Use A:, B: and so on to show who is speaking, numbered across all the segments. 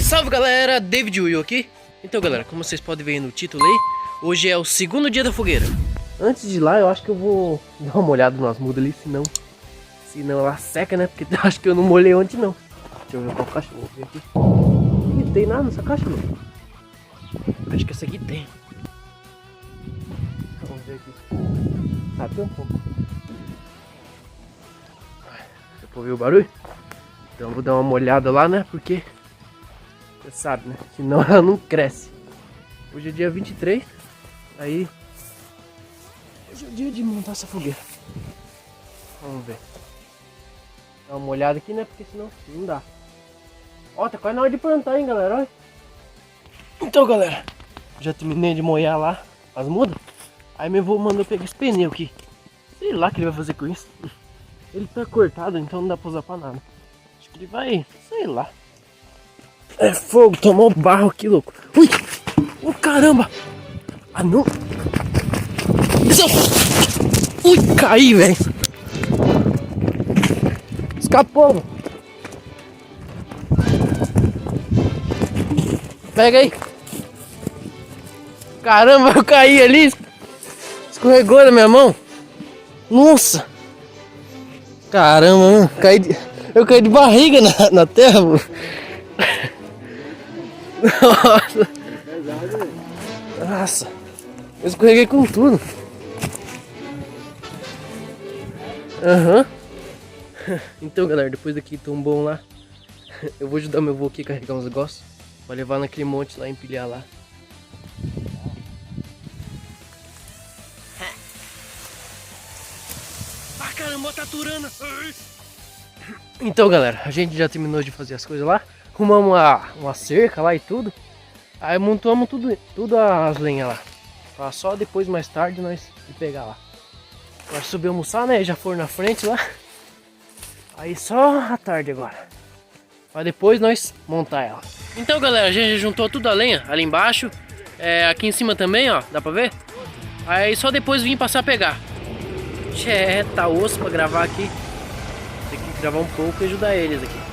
A: Salve galera, David Will aqui. Então galera, como vocês podem ver no título aí, hoje é o segundo dia da fogueira. Antes de ir lá, eu acho que eu vou dar uma olhada nas mudas ali, senão ela seca, né? Porque eu acho que eu não molhei ontem não. Deixa eu ver qual caixa eu vou ver aqui. Ih, tem nada nessa caixa, mano. Acho que essa aqui tem. Vamos ver aqui. Ah, tem um pouco. Deu pra ouvir o barulho? Então eu vou dar uma olhada lá, né? Porque você sabe, né? Senão ela não cresce. Hoje é dia 23. Aí hoje é o dia de montar essa fogueira. Vamos ver. Dá uma olhada aqui, né? Porque senão não dá. Ó, tá quase na hora de plantar, hein, galera. Olha. Então, galera, já terminei de molhar lá as mudas. Aí meu avô mandou pegar esse pneu aqui. Sei lá o que ele vai fazer com isso. Ele tá cortado, então não dá pra usar pra nada. Acho que ele vai, sei lá. É fogo, tomou barro aqui, louco. Ui! Oh, caramba! Ah, não! Ui, caí, velho! Escapou! Pega aí! Caramba, eu caí ali! Escorregou na minha mão! Nossa! Caramba, mano! Eu caí de barriga na terra, mano! Nossa, eu escorreguei com tudo. Então galera, depois daqui tão bom lá, eu vou ajudar meu avô aqui a carregar uns negócios pra levar naquele monte lá, empilhar lá. Ah, caramba, tá aturando. Então galera, a gente já terminou de fazer as coisas lá. Arrumamos uma cerca lá e tudo. Aí montamos tudo as lenhas lá. Pra só depois, mais tarde, nós ir pegar lá. Nós subimos almoçar, né? Já foram na frente lá. Aí só à tarde agora. Pra depois nós montar ela. Então galera, a gente juntou tudo a lenha ali embaixo. Aqui em cima também, ó. Dá pra ver? Aí só depois vim passar a pegar. Tá osso pra gravar aqui. Tem que gravar um pouco e ajudar eles aqui.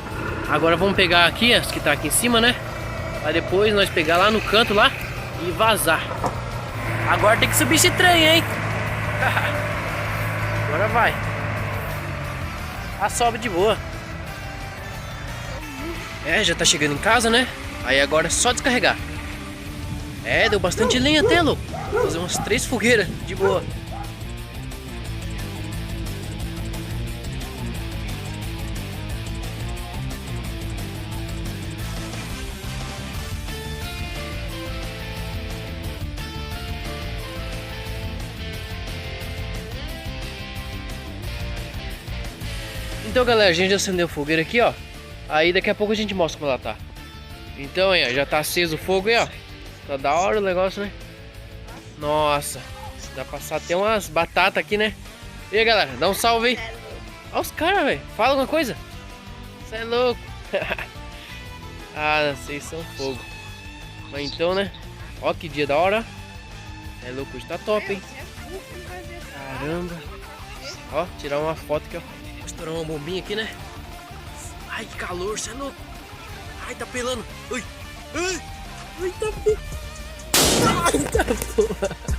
A: Agora vamos pegar aqui as que tá aqui em cima, né? Aí depois nós pegar lá no canto lá e vazar. Agora tem que subir esse trem, hein? Agora vai. Sobe de boa. Já tá chegando em casa, né? Aí agora é só descarregar. Deu bastante lenha até, louco. Vou fazer umas 3 fogueiras de boa. Então galera, a gente já acendeu o fogueiro aqui, ó. Aí daqui a pouco a gente mostra como ela tá. Então aí, ó, já tá aceso o fogo aí, ó. Tá da hora o negócio, né? Nossa, dá pra passar até umas batatas aqui, né? E aí galera, dá um salve aí. Olha os caras, velho. Fala alguma coisa. Você é louco. Vocês são fogo. Mas então, né? Ó que dia da hora. É louco, hoje tá top, hein? Caramba. Ó, tirar uma foto aqui, ó. Vou estourar uma bombinha aqui, né? Ai, que calor, você é louco. Ai, tá pelando. Ui, ai, tá pelando. Ai, tá porra.